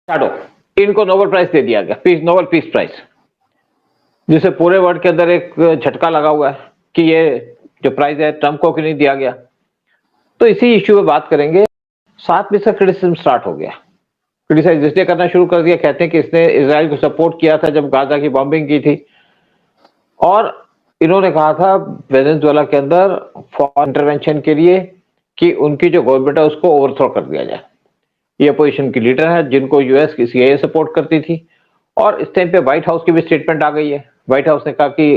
Start हो, इनको Nobel prize दे दिया गया, पीस नोबेल पीस प्राइज, जिसे पूरे वर्ल्ड के अंदर एक झटका लगा हुआ है कि ये जो प्राइज है ट्रंप को क्यों नहीं दिया गया। तो इसी इश्यू पे बात करेंगे। साथ में इसका क्रिटिसिज्म स्टार्ट हो गया, क्रिटिसाइज इसलिए करना शुरू कर दिया, कहते हैं कि इसने इजराइल को सपोर्ट किया था जब गाजा की बॉम्बिंग की थी, और इन्होंने कहा था वेनेजुएला के अंदर फॉरेन इंटरवेंशन के लिए कि उनकी जो गवर्नमेंट है उसको ओवरथ्रो कर दिया जाए। ये अपोजिशन की लीडर है जिनको यूएस की सीआईए सपोर्ट करती थी, और इस टाइम पे व्हाइट हाउस की भी स्टेटमेंट आ गई है। व्हाइट हाउस ने कहा कि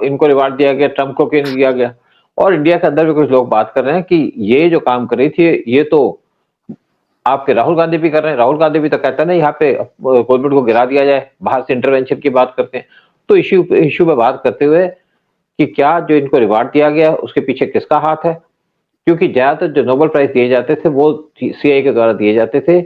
इनको रिवार्ड दिया गया, ट्रंप को क्यों नहीं दिया गया। और इंडिया के अंदर भी कुछ लोग बात कर रहे हैं कि ये जो काम कर रही थी ये तो आपके राहुल गांधी भी कर रहे हैं। राहुल गांधी भी तो कहते हैं ना यहाँ पे गवर्नमेंट को गिरा दिया जाए, बाहर से इंटरवेंशन की बात करते हैं। तो इश्यू पे बात करते हुए कि क्या जो इनको रिवार्ड दिया गया उसके पीछे किसका हाथ है, क्योंकि ज्यादातर जो नोबेल प्राइज दिए जाते थे वो सीआईए के द्वारा दिए जाते थे,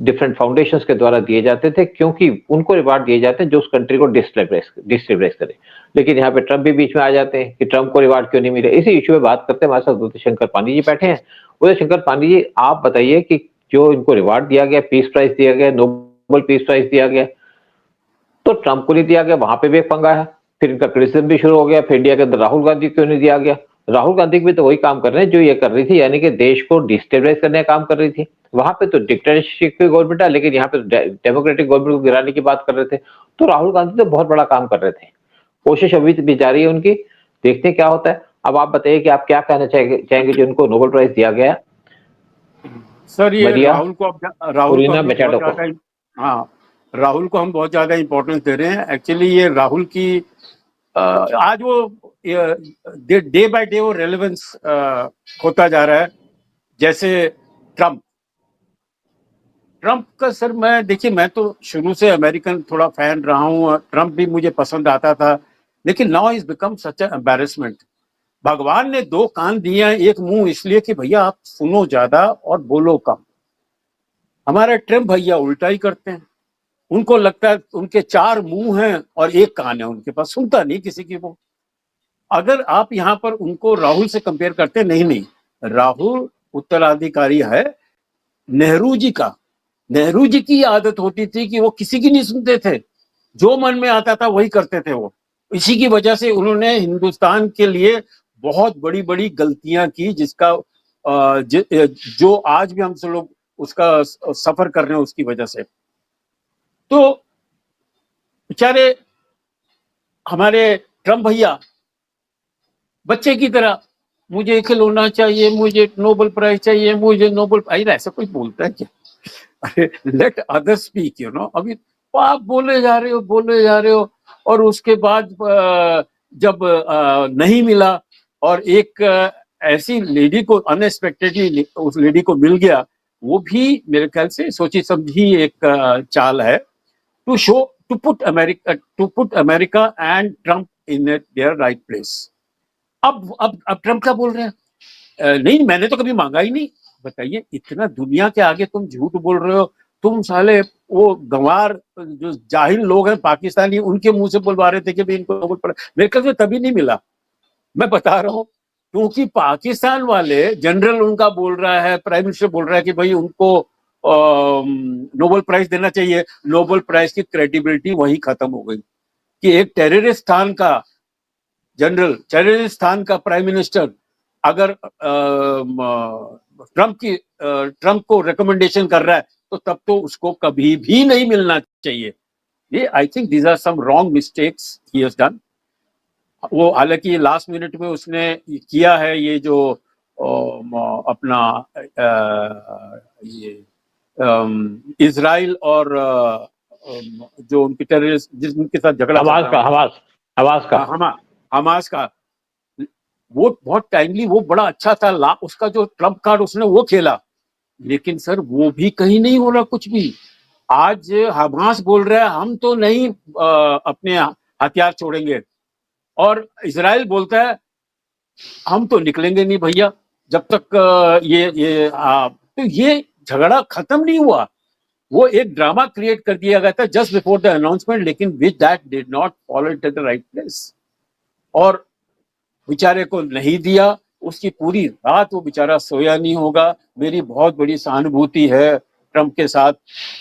डिफरेंट फाउंडेशंस के द्वारा दिए जाते थे, क्योंकि उनको रिवार्ड दिए जाते हैं जो उस कंट्री को डिस्टेबलाइज करे। लेकिन यहाँ पे ट्रंप भी बीच में आ जाते हैं कि ट्रंप को रिवार्ड क्यों नहीं मिले। इसी इश्यू पे बात करते हैं, हमारे साथ उदय शंकर पांडे जी बैठे हैं। उदय शंकर पांडे जी, आप बताइए कि जो इनको रिवार्ड दिया गया, पीस प्राइज दिया गया, नोबेल पीस प्राइज दिया गया, तो ट्रंप को नहीं दिया गया, वहां पे भी एक पंगा है। फिर इनका क्रिटिसिज्म भी शुरू हो गया, फिर इंडिया के अंदर राहुल गांधी क्यों नहीं दिया गया। राहुल गांधी भी तो वही काम कर रहे हैं जो ये कर रही थी, यानी कि देश को डिस्टेबलाइज करने का काम कर रही थी। वहां पे तो डिक्टेटरशिप की गवर्नमेंट है, लेकिन यहाँ पे डेमोक्रेटिक गवर्नमेंट को गिराने की बात कर रहे थे। तो राहुल गांधी तो बहुत बड़ा काम कर रहे थे, कोशिश अभी भी जारी है उनकी, देखते हैं क्या होता है। अब आप बताइए कि आप क्या कहना चाहेंगे जो उनको नोबेल प्राइज दिया गया। सर ये मरिया राहुल को हम बहुत ज्यादा, हाँ, राहुल को हम बहुत ज्यादा इंपॉर्टेंस दे रहे हैं। एक्चुअली ये राहुल की आज वो डे बाय डे वो रेलेवेंस होता जा रहा है। जैसे ट्रम्प का, सर देखिए मैं तो शुरू से अमेरिकन थोड़ा फैन रहा हूँ, ट्रम्प भी मुझे पसंद आता था, लेकिन now is become such an embarrassment. भगवान ने दो कान दिए हैं, एक मुंह, इसलिए कि भैया आप सुनो ज्यादा और बोलो कम। हमारे ट्रम्प भैया उल्टा ही करते हैं। उनको लगता है उनके चार मुंह हैं और एक कान है उनके पास, सुनता नहीं किसी की वो। अगर आप यहाँ पर उनको राहुल से कंपेयर करते, नहीं, राहुल उत्तराधिकारी है नेहरू जी का। नेहरू जी की आदत होती थी कि वो किसी की नहीं सुनते थे, जो मन में आता था वही करते थे वो। इसी की वजह से उन्होंने हिंदुस्तान के लिए बहुत बड़ी बड़ी गलतियां की, जिसका जो आज भी हम सब लोग उसका सफर कर रहे हैं उसकी वजह से। तो बेचारे हमारे ट्रम्प भैया बच्चे की तरह, मुझे खिलौना चाहिए, मुझे नोबेल प्राइज चाहिए, मुझे नोबेल प्राइज, ऐसा कोई बोलता है क्या? अरे let other speak, you know. अभी तो आप बोले जा रहे हो, और उसके बाद जब नहीं मिला और एक ऐसी लेडी को अनएक्सपेक्टेडली उस लेडी को मिल गया, वो भी मेरे ख्याल से सोची समझी एक चाल है, to show, to put America and Trump in their right place. अब ट्रम्प क्या बोल रहे हैं? नहीं, मैंने तो कभी मांगा ही नहीं। बताइए, इतना दुनिया के आगे तुम झूठ बोल रहे हो। तुम साले वो गंवार जो जाहिल लोग हैं पाकिस्तानी, उनके मुंह से बोलवा रहे थे कि भाई इनको नोबेल प्राइज। मेरे ख्याल से तभी नहीं मिला, मैं बता रहा हूँ, क्योंकि पाकिस्तान वाले जनरल उनका बोल रहा है, प्राइम मिनिस्टर बोल रहा है कि भाई उनको नोबेल प्राइज देना चाहिए। नोबेल प्राइज की क्रेडिबिलिटी वहीं खत्म हो गई कि एक टेररिस्तान का जनरल, टेररिस्तान का प्राइम मिनिस्टर अगर ट्रम्प को रिकमेंडेशन कर रहा है, तो तब तो उसको कभी भी नहीं मिलना चाहिए। ये I think these are some wrong mistakes he has done. वो हालांकि लास्ट मिनट में उसने किया है, ये जो अपना ये इजराइल और जो उनके टेररिस्ट जिनके साथ झगड़ा, हमास का, वो बहुत टाइमली, वो बड़ा अच्छा था। उसका जो ट्रम्प कार्ड उसने वो खेला, लेकिन सर वो भी कहीं नहीं हो रहा कुछ भी। आज हमास बोल रहा है हम तो नहीं अपने हथियार छोड़ेंगे, और इजराइल बोलता है हम तो निकलेंगे नहीं भैया जब तक तो ये झगड़ा खत्म नहीं हुआ। वो एक ड्रामा क्रिएट कर दिया गया था जस्ट बिफोर द अनाउंसमेंट, लेकिन which that did not follow it at the right place, और बेचारे को नहीं दिया। उसकी पूरी रात वो बेचारा सोया नहीं होगा। मेरी बहुत बड़ी सहानुभूति है ट्रम्प के साथ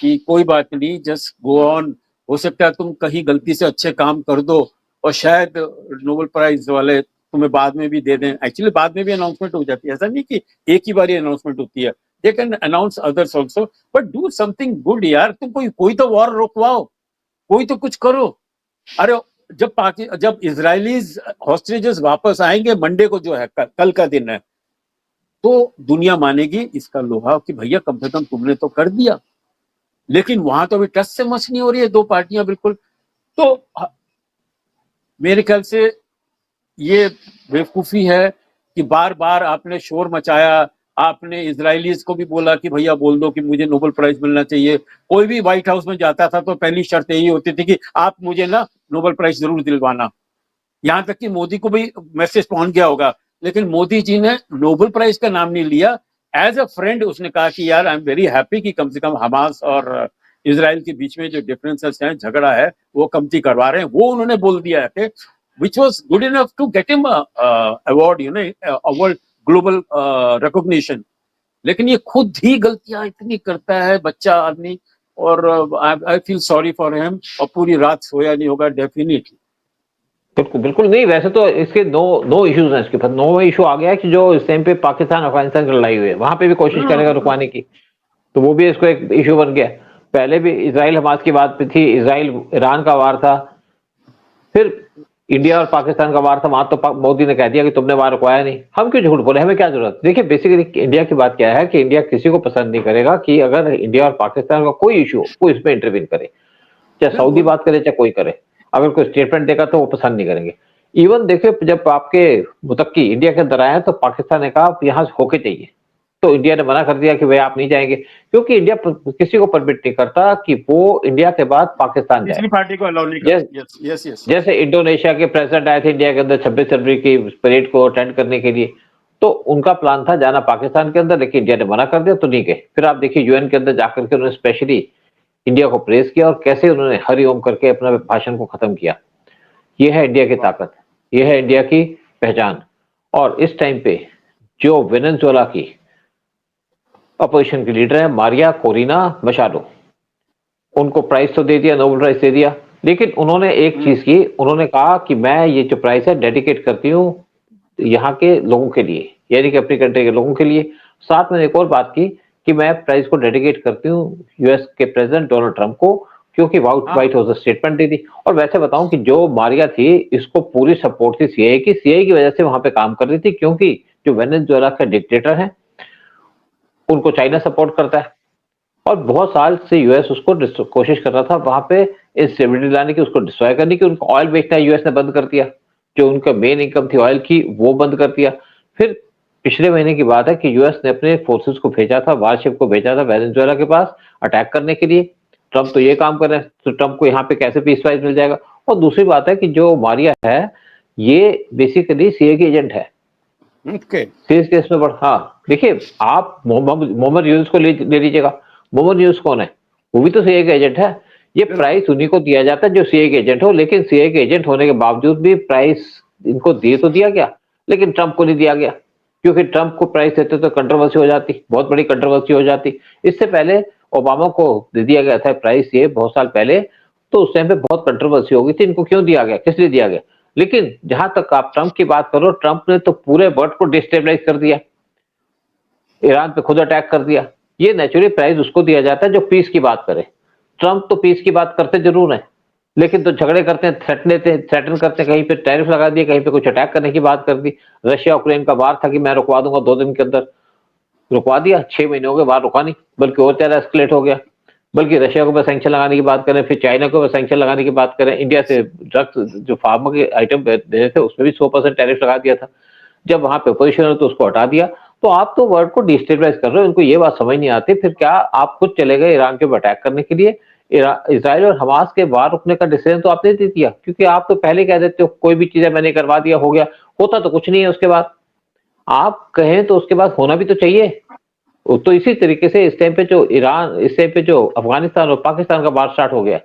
कि कोई बात नहीं, जस्ट गो ऑन, हो सकता है तुम कहीं गलती से अच्छे काम कर दो और शायद नोबेल प्राइज वाले तुम्हें बाद में भी दे दें। एक्चुअली बाद में भी अनाउंसमेंट हो जाती है, ऐसा नहीं कि एक ही बार अनाउंसमेंट होती है, they can announce others also, but do something good यार। तुम कोई तो वॉर रोकवाओ, कोई तो कुछ करो। अरे जब इजरायलीज हॉस्टेजेस वापस आएंगे मंडे को, जो है कल का दिन है, तो दुनिया मानेगी इसका लोहा कि भैया कम से कम तुमने तो कर दिया। लेकिन वहां तो अभी टच से मच नहीं हो रही है दो पार्टियां बिल्कुल। तो मेरे ख्याल से ये बेवकूफी है कि बार बार आपने शोर मचाया, आपने इजरायलीज को भी बोला कि भैया बोल दो कि मुझे नोबेल प्राइज मिलना चाहिए। कोई भी व्हाइट हाउस में जाता था तो पहली शर्त यही होती थी कि आप मुझे ना नोबेल प्राइज जरूर दिलवाना। यहां तक कि मोदी को भी मैसेज पहुंच गया होगा, लेकिन मोदी जी ने नोबेल प्राइज का नाम नहीं लिया। एज अ फ्रेंड उसने कहा कि यार आई एम वेरी हैप्पी कि कम से कम हमास और इजराइल के बीच में जो डिफरेंसेस हैं, झगड़ा है, वो कमती करवा रहे हैं, वो उन्होंने बोल दिया है, which was good enough to get him a award, a world global recognition। लेकिन ये खुद ही गलतियां इतनी करता है बच्चा आदमी, और I feel sorry for him, और पूरी रात सोया नहीं होगा डेफिनेटली। बिल्कुल बिल्कुल नहीं, वैसे तो इसके दो इश्यूज हैं इसके पास। नो इशू आ गया है कि जो इस टाइम पे पाकिस्तान अफगानिस्तान की लड़ाई हुई है, वहां पे भी कोशिश करेगा रुकवाने की, तो वो भी इसको एक इशू बन गया। पहले भी इसराइल हमास की बात पे थी, इसराइल ईरान का वार था, फिर इंडिया और पाकिस्तान का वार था, वहां तो मोदी ने कह दिया कि तुमने वार रुकवाया नहीं। हम क्यों झूठ बोले, हमें क्या जरूरत। देखिए बेसिकली इंडिया की बात क्या है कि इंडिया किसी को पसंद नहीं करेगा कि अगर इंडिया और पाकिस्तान का कोई इशू हो, कोई इसमें इंटरवीन करे, चाहे सऊदी बात करे चाहे कोई करे। अगर कोई स्टेटमेंट देगा तो वो पसंद नहीं करेंगे। इवन देखिए जब आपके मुतक्की इंडिया के अंदर आए तो पाकिस्तान ने कहा यहाँ होके चाहिए, तो इंडिया ने मना कर दिया कि भाई आप नहीं जाएंगे, क्योंकि इंडिया किसी को परमिट नहीं करता कि वो इंडिया के बाद पाकिस्तान जाए। पार्टी को अलाउ नहीं करता। Yes yes yes. जैसे इंडोनेशिया के प्रेसिडेंट आए थे इंडिया के अंदर 26 जनवरी की परेड को अटेंड करने के लिए, तो उनका प्लान था जाना पाकिस्तान के अंदर, लेकिन इंडिया ने मना कर दिया तो नहीं गए। फिर आप देखिए यूएन के अंदर जाकर के उन्होंने स्पेशली इंडिया को प्रेस किया और कैसे उन्होंने हरिओम करके अपना भाषण को खत्म किया। ये है इंडिया की ताकत, ये है इंडिया की पहचान। और इस टाइम पे जो वेनेजुएला की अपोजिशन की लीडर है मारिया कोरिना मचाडो, उनको प्राइज तो दे दिया, नोबेल प्राइज दे दिया, लेकिन उन्होंने एक चीज की, उन्होंने कहा कि मैं ये जो प्राइज है डेडिकेट करती हूँ यहाँ के लोगों के लिए, यानी कि अपनी कंट्री के लोगों के लिए। साथ में एक और बात की कि मैं प्राइज को डेडिकेट करती हूँ यूएस के प्रेसिडेंट डोनाल्ड ट्रंप को, क्योंकि व्हाइट हाउस स्टेटमेंट दी थी। और वैसे बताऊं कि जो मारिया थी इसको पूरी सपोर्ट थी सीआईए की, सीआईए की वजह से वहां पे काम कर रही थी, क्योंकि जो वेनेजुएला का डिक्टेटर है उनको चाइना सपोर्ट करता है, और बहुत साल से यूएस उसको कोशिश कर रहा था वहां पे इंस्टेबिलिटी लाने की, उसको डिस्ट्रॉय करने की। उनको ऑयल बेचना यूएस ने बंद कर दिया, जो उनका मेन इनकम थी ऑयल की वो बंद कर दिया। फिर पिछले महीने की बात है कि यूएस ने अपने फोर्सेस को भेजा था, वारशिप को भेजा था वेनेजुएला के पास अटैक करने के लिए। ट्रंप तो ये काम कर रहे हैं, तो ट्रंप को यहाँ पे कैसे पीस प्राइज मिल जाएगा। और दूसरी बात है कि जो मारिया है ये बेसिकली सीए की एजेंट है। केस में हाँ देखिए आप मोहम्मद यूनुस को ले लीजिएगा, मोहम्मद यूनुस कौन है, वो भी तो सीए का एजेंट है। ये प्राइस उन्हीं को दिया जाता है जो सीए के एजेंट हो, लेकिन सीए के एजेंट होने के बावजूद भी प्राइस इनको दे तो दिया गया, लेकिन ट्रंप को नहीं दिया गया, क्योंकि ट्रंप को प्राइस देते तो कंट्रोवर्सी हो जाती, बहुत बड़ी कंट्रोवर्सी हो जाती। इससे पहले ओबामा को दे दिया गया था प्राइस ये बहुत साल पहले, तो उस टाइम पे बहुत कंट्रोवर्सी हो गई थी, इनको क्यों दिया गया, किस लिए दिया गया। लेकिन जहां तक आप ट्रंप की बात करो, ट्रंप ने तो पूरे वर्ल्ड को डिस्टेबलाइज कर दिया, ईरान पे खुद अटैक कर दिया। ये नेचुरली प्राइज उसको दिया जाता है जो पीस की बात करे। ट्रंप तो पीस की बात करते जरूर है, लेकिन तो झगड़े करते हैं, थ्रेटन करते हैं, कहीं पे टैरिफ लगा दिए, कहीं पे कुछ अटैक करने की बात कर दी। रशिया यूक्रेन का वार था कि मैं रुकवा दूंगा 2 दिन के अंदर, रुकवा दिया, 6 महीने हो गए वार रुका नहीं, बल्कि और ज्यादा एस्केलेट हो गया। बल्कि रशिया को सैंक्शन लगाने की बात करें, फिर चाइना को सैंक्शन लगाने की बात करें, इंडिया से ड्रग्स जो फार्मा के आइटम दे रहे थे उसमें भी 100% टैरिफ लगा दिया था। जब वहां पे अपोजिशन है तो उसको हटा दिया। तो आप तो वर्ल्ड को डिस्टेबलाइज कर रहे हो, इनको ये बात समझ नहीं आती। फिर क्या आप खुद चले गए ईरान के ऊपर अटैक करने के लिए, इसराइल और हमास के वार रुकने का डिसीजन तो आपने दे दिया, क्योंकि आप तो पहले कह देते हो कोई भी चीजें मैंने करवा दिया हो गया, होता तो कुछ नहीं है उसके बाद। आप कहें तो उसके बाद होना भी तो चाहिए। तो इसी तरीके से इस टाइम पे जो ईरान, इस टाइम पे जो अफगानिस्तान और पाकिस्तान का वार स्टार्ट हो गया,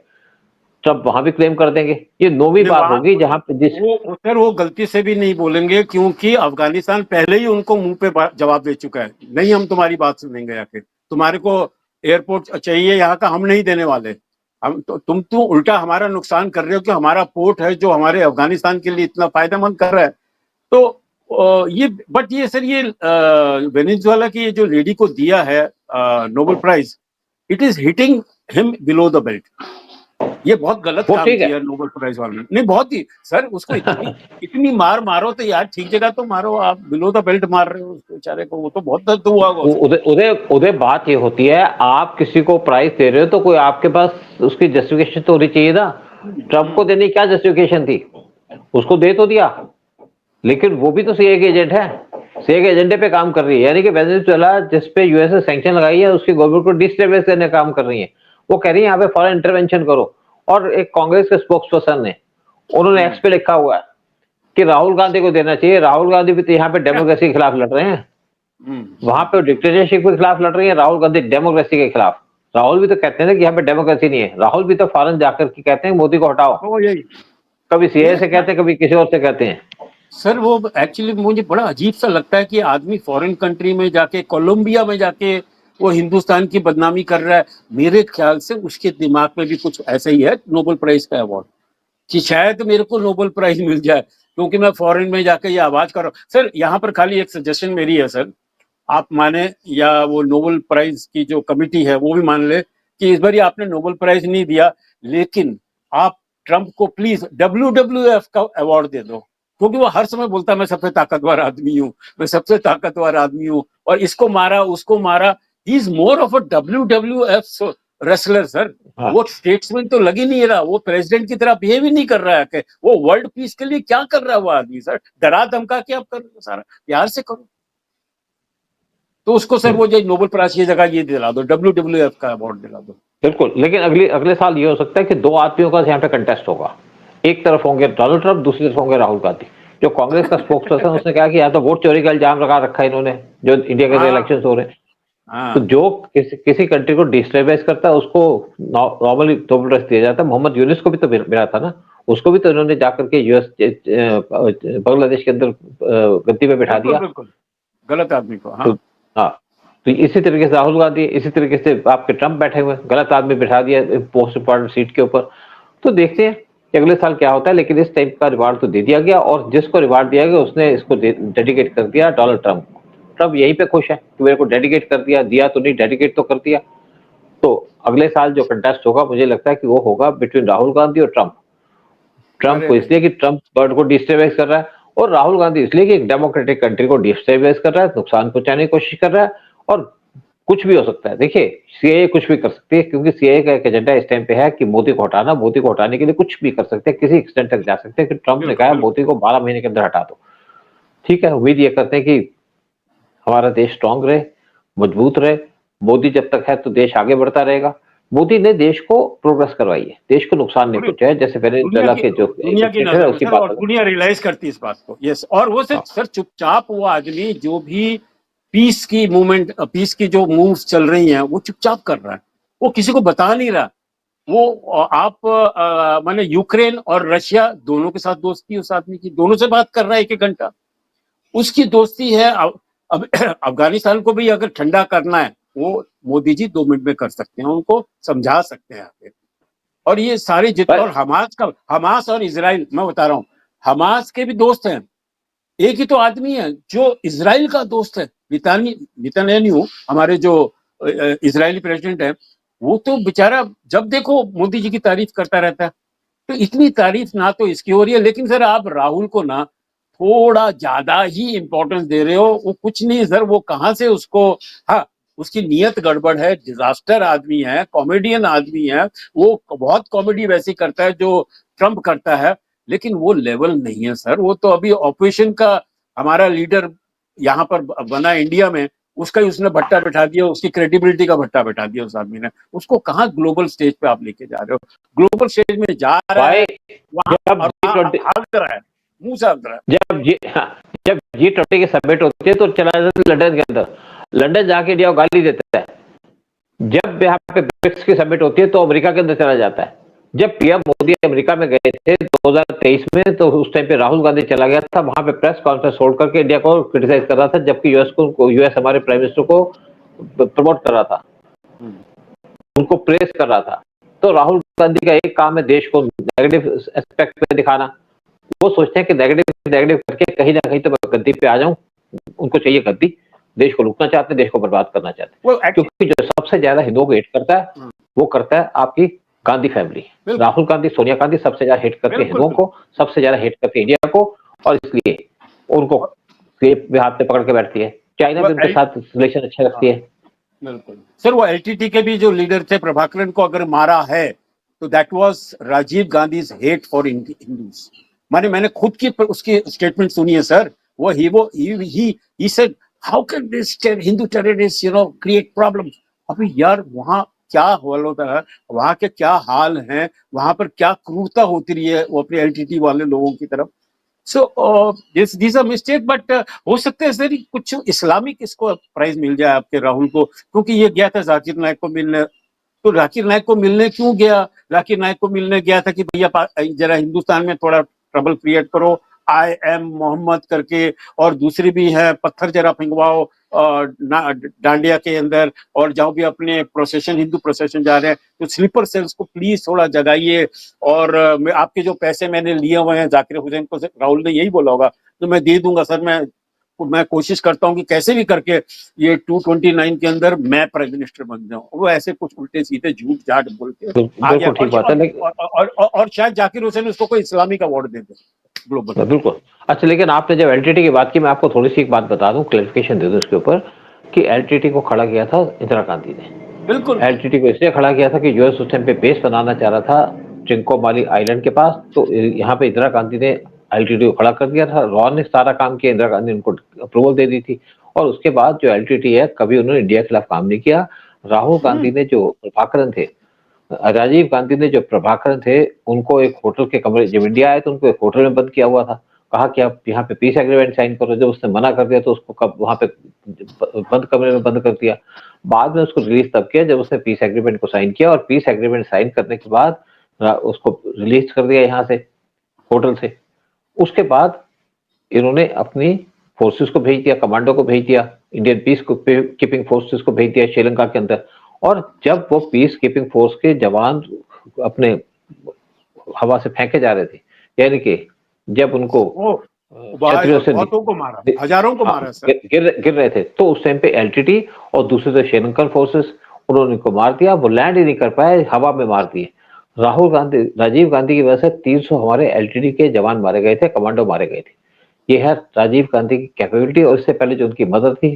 ट्रंप वहां भी क्लेम कर देंगे। ये 9वीं बार होगी जहां पे सर वो गलती से भी नहीं बोलेंगे, क्योंकि अफगानिस्तान पहले ही उनको मुंह पे जवाब दे चुका है, नहीं हम तुम्हारी बात सुनेंगे, या फिर तुम्हारे को एयरपोर्ट चाहिए यहाँ का, हम नहीं देने वाले। हम तो तुम तो उल्टा हमारा नुकसान कर रहे हो कि हमारा पोर्ट है जो हमारे अफगानिस्तान के लिए इतना फायदेमंद कर रहा है। तो ये बट ये सर, ये वेनेजुएला की ये जो लेडी को दिया है Nobel prize, it is hitting him below the belt. ये बहुत गलत वो काम ठीक है। किया नोबेल प्राइज वाले ने। नहीं, बहुत ही सर, उसको इतनी मार मारो तो यार ठीक जगह तो मारो, आप बिलो द बेल्ट मार रहे हो उस बेचारे को, वो तो बहुत दर्द हुआ होगा उसको। उधर उधर उधर बात ये होती है, आप किसी को प्राइज दे रहे हो तो कोई आपके पास उसकी जस्टिफिकेशन तो होनी चाहिए ना। ट्रम्प को देने की क्या जस्टिफिकेशन थी, उसको दे तो दिया, लेकिन वो भी तो सीए के एजेंट है, सीए के एजेंडे पे काम कर रही है। यानी कि वेनेजुएला जिस पे यूएस ने सैंक्शन लगाई है उसकी गवर्नमेंट को डिस्टेबलाइज करने का काम कर रही है। वो कह रही है यहाँ पे फॉरेन इंटरवेंशन करो। और एक कांग्रेस के स्पोक्स पर्सन ने, उन्होंने एक्स पे लिखा हुआ है कि राहुल गांधी को देना चाहिए। राहुल गांधी भी तो यहाँ पे डेमोक्रेसी के खिलाफ लड़ रहे हैं, वहां पे डिक्टेटरशिप के खिलाफ लड़ रही है, राहुल गांधी डेमोक्रेसी के खिलाफ। राहुल भी तो कहते हैं ना कि यहाँ पे डेमोक्रेसी नहीं है। राहुल भी तो फॉरेन जाकर के कहते हैं मोदी को हटाओ, यही कभी सीए से कहते हैं, कभी किसी और से कहते हैं। सर वो एक्चुअली मुझे बड़ा अजीब सा लगता है कि आदमी फॉरेन कंट्री में जाके, कोलंबिया में जाके वो हिंदुस्तान की बदनामी कर रहा है। मेरे ख्याल से उसके दिमाग में भी कुछ ऐसा ही है नोबेल प्राइज का अवार्ड, कि शायद मेरे को नोबेल प्राइज मिल जाए क्योंकि मैं फॉरेन में जाके ये आवाज कर रहा हूँ। सर यहाँ पर खाली एक सजेशन मेरी है सर, आप माने या वो नोबेल प्राइज की जो कमिटी है वो भी मान ले कि इस बार आपने नोबेल प्राइज नहीं दिया, लेकिन आप ट्रंप को प्लीज WWF का अवार्ड दे दो, क्योंकि वो हर समय बोलता है मैं सबसे ताकतवर आदमी हूँ, मैं सबसे ताकतवर आदमी हूँ, और इसको मारा उसको मारा। He is more of a WWF wrestler sir. हाँ। वो स्टेट्समैन तो लग ही नहीं रहा, वो प्रेसिडेंट की तरह बिहेव ही नहीं कर रहा है। वो वर्ल्ड पीस के लिए क्या कर रहा है वो आदमी सर? डरा धमका के आप कर रहे हो, सारा प्यार से करो। तो उसको सर वो जो नोबेल प्राइज की जगह ये दिला दो, WWF का अवार्ड दिला दो। बिल्कुल, लेकिन अगले साल ये हो सकता है कि दो आदमियों का यहाँ पे कंटेस्ट होगा। एक तरफ होंगे डोनाल्ड ट्रंप, दूसरी तरफ होंगे राहुल गांधी। जो कांग्रेस का स्पोक्स पर्सन उसने कहा कि यहाँ तो वोट चोरी का इल्जाम लगा रखा है इन्होंने, जो इंडिया के इलेक्शन हो रहे हैं। तो जो किसी कंट्री को डिस्टेबलाइज करता है उसको नॉर्मली नोबेल प्राइज दिया जाता है। मोहम्मद यूनुस को भी तो मिला था ना, उसको भी तो इन्होंने जाकर के यूएस बांग्लादेश के अंदर गद्दी पे बिठा दिया, गलत आदमी को। हाँ। तो हाँ, तो इसी तरीके से राहुल गांधी, इसी तरीके से आपके ट्रंप बैठे हुए, गलत आदमी बिठा दिया पोस्ट इंपॉर्टेंट सीट के ऊपर। तो देखते हैं कि अगले साल क्या होता है, लेकिन इस टाइप का रिवार्ड तो दे दिया गया, और जिसको रिवार्ड दिया गया उसने इसको डेडिकेट कर दिया डोनाल्ड ट्रंप। ट्रंप यहीं पे खुश है कि मेरे को डेडिकेट कर दिया, दिया तो नहीं, डेडिकेट तो कर दिया। तो अगले साल जो कंटेस्ट होगा मुझे लगता है कि वो होगा बिटवीन राहुल गांधी और ट्रंप। ट्रंप को इसलिए कि ट्रंप वर्ल्ड को डिस्टेबलाइज कर रहा है, और राहुल गांधी इसलिए कि एक डेमोक्रेटिक कंट्री को डिस्टेबलाइज कर रहा है, नुकसान पहुंचाने की कोशिश कर रहा है। और कुछ भी हो सकता है, देखिए सीएए कुछ भी कर सकती है, क्योंकि सीएए का एक एजेंडा इस टाइम पे है कि मोदी को हटाना। मोदी को हटाने के लिए कुछ भी कर सकते हैं, किसी एक्सटेंट तक जा सकते हैं कि ट्रंप ने कहा मोदी को 12 महीने के अंदर हटा दो। ठीक है, उम्मीद ये करते हैं कि हमारा देश स्ट्रांग रहे, मजबूत रहे। मोदी जब तक है तो देश आगे बढ़ता रहेगा। मोदी ने देश को प्रोग्रेस करवाई है, देश को नुकसान नहीं पहुंचाया, जैसे वेनेजुएला के जो दुनिया की नजर में सर, और दुनिया रियलाइज करती है इस बात को। यस, और वो सर चुपचाप वो आदमी जो भी पीस की मूवमेंट, पीस की जो मूव्स चल रही हैं वो चुपचाप कर रहा है, वो किसी को बता नहीं रहा। वो आप माने यूक्रेन और रशिया दोनों के साथ दोस्ती उस आदमी की, दोनों से बात कर रहा है 1-1 घंटा, उसकी दोस्ती है। अब अफगानिस्तान को भी अगर ठंडा करना है वो मोदी जी 2 मिनट में कर सकते हैं, उनको समझा सकते हैं आगे। और ये सारे जितने, और हमास और इजराइल, मैं बता रहा हूँ, हमास के भी दोस्त हैं। एक ही तो आदमी है जो इजराइल का दोस्त है, नेतन्याहू, हमारे जो इजरायली प्रेसिडेंट है, वो तो बेचारा जब देखो मोदी जी की तारीफ करता रहता है। तो इतनी तारीफ ना तो इसकी हो रही है, लेकिन सर आप राहुल को ना थोड़ा ज्यादा ही इंपॉर्टेंस दे रहे हो। वो कुछ नहीं सर, वो कहाँ से उसको, हाँ उसकी नीयत गड़बड़ है, डिजास्टर आदमी है, कॉमेडियन आदमी है, वो बहुत कॉमेडी वैसी करता है जो ट्रंप करता है, लेकिन वो लेवल नहीं है सर। वो तो अभी ऑपोजिशन का हमारा लीडर यहाँ पर बना इंडिया में, उसका ही उसने भट्टा बैठा दिया, उसकी क्रेडिबिलिटी का भट्टा बैठा दिया उस आदमी ने। उसको कहाँ ग्लोबल स्टेज पे आप लेके जा रहे हो? ग्लोबल स्टेज में जा रहा है, भाग रहा है, मुंह से हट रहा है। जब G20 की समिट होती है तो चला जाता है लंदन के अंदर, लंदन जाके इंडिया को गाली देता है। जब यहाँ पे ब्रिक्स की समिट होती है तो अमेरिका के अंदर चला जाता है। जब पीएम मोदी अमेरिका में गए थे 2023 में, तो उस टाइम पे राहुल गांधी चला गया था, वहां पे प्रेस कॉन्फ्रेंस होल्ड करके इंडिया को क्रिटिसाइज कर रहा था, जबकि यूएस हमारे प्राइम मिनिस्टर को प्रमोट कर रहा था। उनको प्रेस कर रहा था। तो राहुल गांधी का एक काम है देश को नेगेटिव एस्पेक्ट पे दिखाना। वो सोचते हैं कि नेगेटिव करके कहीं ना कहीं तो मैं गद्दी पे आ जाऊं। उनको चाहिए गद्दी, देश को लूटना चाहते हैं, देश को बर्बाद करना चाहते हैं। क्योंकि जो सबसे ज्यादा हिंदुओं को हिट करता है वो करता है आपकी गांधी फैमिली। राहुल गांधी, सोनिया गांधी सबसे ज्यादा हिट करते हैं हिंदुओं को, सबसे ज्यादा हिट करते हैं इंडिया को, और इसलिए उनको हाथ पे पकड़ के बैठती है। चाइना भी उनके साथ रिलेशन अच्छा रखती है। बिल्कुल सर, वो एलटीटी के भी जो लीडर थे प्रभाकरन को अगर मारा है तो that was Rajiv Gandhi's hate for Hindus. मैंने खुद की उसकी स्टेटमेंट सुनी है सर। वो ही said how can this Hindu terrorist create problem. अभी यार वहां क्या हाल होता है, वहां के क्या हाल हैं, वहां पर क्या क्रूरता होती रही है वो अपने एलटीटी वाले लोगों की तरफ। So this are mistake, but हो सकता है सर कुछ इस्लामिक इसको प्राइज मिल जाए आपके राहुल को, क्योंकि ये गया था जाकिर नायक को मिलने। तो जाकिर नायक को मिलने क्यों गया? जाकिर नायक को मिलने गया था कि भैया जरा हिंदुस्तान में थोड़ा ट्रबल क्रिएट करो, आई एम मोहम्मद करके, और दूसरी भी है पत्थर जरा फिंगवाओ डांडिया के अंदर, और जहां भी अपने प्रोसेशन हिंदू प्रोसेशन जा रहे हैं तो स्लीपर सेल्स को प्लीज थोड़ा जगाइए, और आपके जो पैसे मैंने लिए हुए हैं जाकिर हुसैन को, राहुल ने यही बोला होगा तो मैं दे दूंगा सर। मैं कोशिश करता हूं कि कैसे भी करके ये 229 के अंदर मैं प्राइम मिनिस्टर बन जाऊं। वो ऐसे कुछ उल्टे सीधे झूठ झाट बोल के आ गया, ठीक बात है। और शायद जाकिर हुसैन उसको कोई इस्लामिक अवार्ड दे दे ग्लोबल। बिल्कुल। अच्छा, लेकिन आपने जब एलटीटी की बात की, मैं आपको थोड़ी सी एक बात बता दूं, क्लैरिफिकेशन दे दूं इसके ऊपर, कि एलटीटी को खड़ा किया था इंदिरा गांधी ने। बिल्कुल। एलटीटी को इसलिए खड़ा किया था कि यूएस उस टाइम पे बेस बनाना चाह रहा था ट्रिंकोमाली आइलैंड के पास, तो यहाँ पे इंदिरा गांधी ने एलटीटी को खड़ा कर दिया था। रॉ ने सारा काम किया, इंदिरा गांधी ने उनको अप्रूवल दे दी थी, और उसके बाद जो एलटीटी है कभी उन्होंने इंडिया के खिलाफ काम नहीं किया। राहुल गांधी ने जो प्रभाकरन थे, राजीव गांधी ने जो प्रभाकरन थे, उनको एक होटल के कमरे, जब इंडिया आए तो उनको एक होटल में बंद किया हुआ था। कहा कि आप यहाँ पे पीस एग्रीमेंट साइन करो। जब उसने मना कर दिया तो उसको कब वहां पे बंद कमरे में बंद कर दिया। बाद में उसको रिलीज तब किया जब उसने पीस एग्रीमेंट को साइन किया, और पीस एग्रीमेंट साइन करने के बाद उसको रिलीज कर दिया यहाँ से, होटल से। उसके बाद इन्होंने अपनी फोर्सेस को भेज दिया, कमांडो को भेज दिया, इंडियन पीस कीपिंग फोर्सेस को भेज दिया श्रीलंका के अंदर। और जब वो पीस कीपिंग फोर्स के जवान अपने हवा से फेंके जा रहे थे, यानी कि जब उनको छतरियों से को मारा, हजारों को मारा सर, गिर रहे थे, तो उस टाइम पे एलटीटी और दूसरे से श्रीलंकन फोर्सेस, उन्होंने को मार दिया। वो लैंड ही नहीं कर पाए, हवा में मार दिए। राजीव गांधी की वजह से 300 हमारे एलटीटी के जवान मारे गए थे, कमांडो मारे गए थे। ये है राजीव गांधी की कैपेबिलिटी। और इससे पहले जो उनकी मदर थी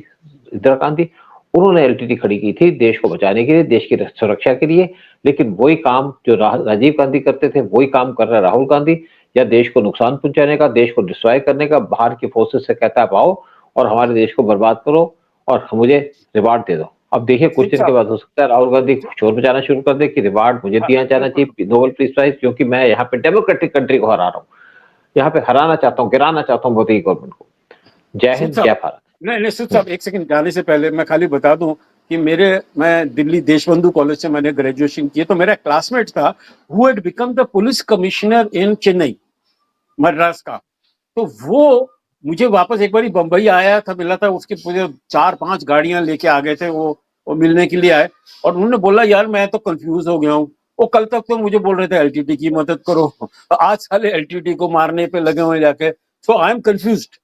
इंदिरा गांधी, उन्होंने एलटीटी खड़ी की थी देश को बचाने के लिए, देश की सुरक्षा के लिए। लेकिन वही काम जो राजीव गांधी करते थे, वही काम कर रहा है राहुल गांधी, या देश को नुकसान पहुंचाने का, देश को डिस्ट्रॉय करने का। बाहर की फोर्सेस से कहता है आओ और हमारे देश को बर्बाद करो और मुझे रिवार्ड दे दो। अब देखिए कुछ दिन के बाद हो सकता है राहुल गांधी शोर मचाना शुरू कर दे कि रिवार्ड मुझे दिया जाना चाहिए, नोबेल पीस प्राइज, क्योंकि मैं यहाँ पे डेमोक्रेटिक कंट्री को हरा रहा हूँ, यहाँ पे हराना चाहता हूँ, गिराना चाहता हूँ मोदी गवर्नमेंट को। जय हिंद, जय भारत। नहीं सुध साहब, एक सेकंड जाने से पहले मैं खाली बता दूं कि मैं दिल्ली देशबंधु कॉलेज से मैंने ग्रेजुएशन की, तो मेरा क्लासमेट था who had become the police commissioner इन चेन्नई, मद्रास का। तो वो मुझे वापस एक बार बंबई आया था, मिला था, उसके पूरे 4-5 गाड़ियां लेके आ गए थे वो मिलने के लिए आए, और उन्होंने बोला यार मैं तो कंफ्यूज हो गया हूँ। वो कल तक तो मुझे बोल रहे थे एलटीटी की मदद करो, आज साले एलटीटी को मारने पे लगे हुए जाके। So I am confused.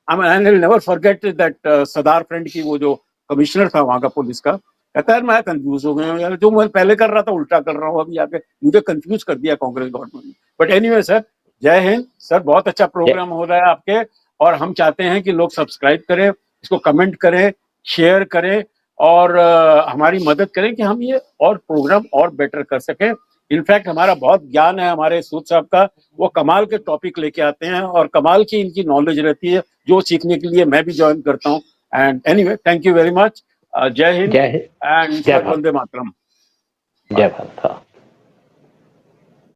I will never forget that Sardar friend की वो जो कमिश्नर था वहां का पुलिस का, कहता है मैं कंफ्यूज हो गया यार, जो मैं पहले कर रहा था उल्टा कर रहा हूँ, अभी आके मुझे कंफ्यूज कर दिया कांग्रेस गवर्नमेंट ने। बट एनीवे सर, जय हिंद सर, बहुत अच्छा प्रोग्राम हो रहा है आपके, और हम चाहते हैं कि लोग सब्सक्राइब करें, इसको कमेंट करें, शेयर करें, और हमारी मदद करें कि हम ये और प्रोग्राम और बेटर कर सकें। इनफैक्ट हमारा बहुत ज्ञान है हमारे सूद साहब का, वो कमाल के टॉपिक लेके आते हैं और कमाल की इनकी नॉलेज रहती है, जो सीखने के लिए मैं भी ज्वाइन करता हूँ। And anyway, thank you very much. जय हिंद एंड वंदे मातरम। जय भारत।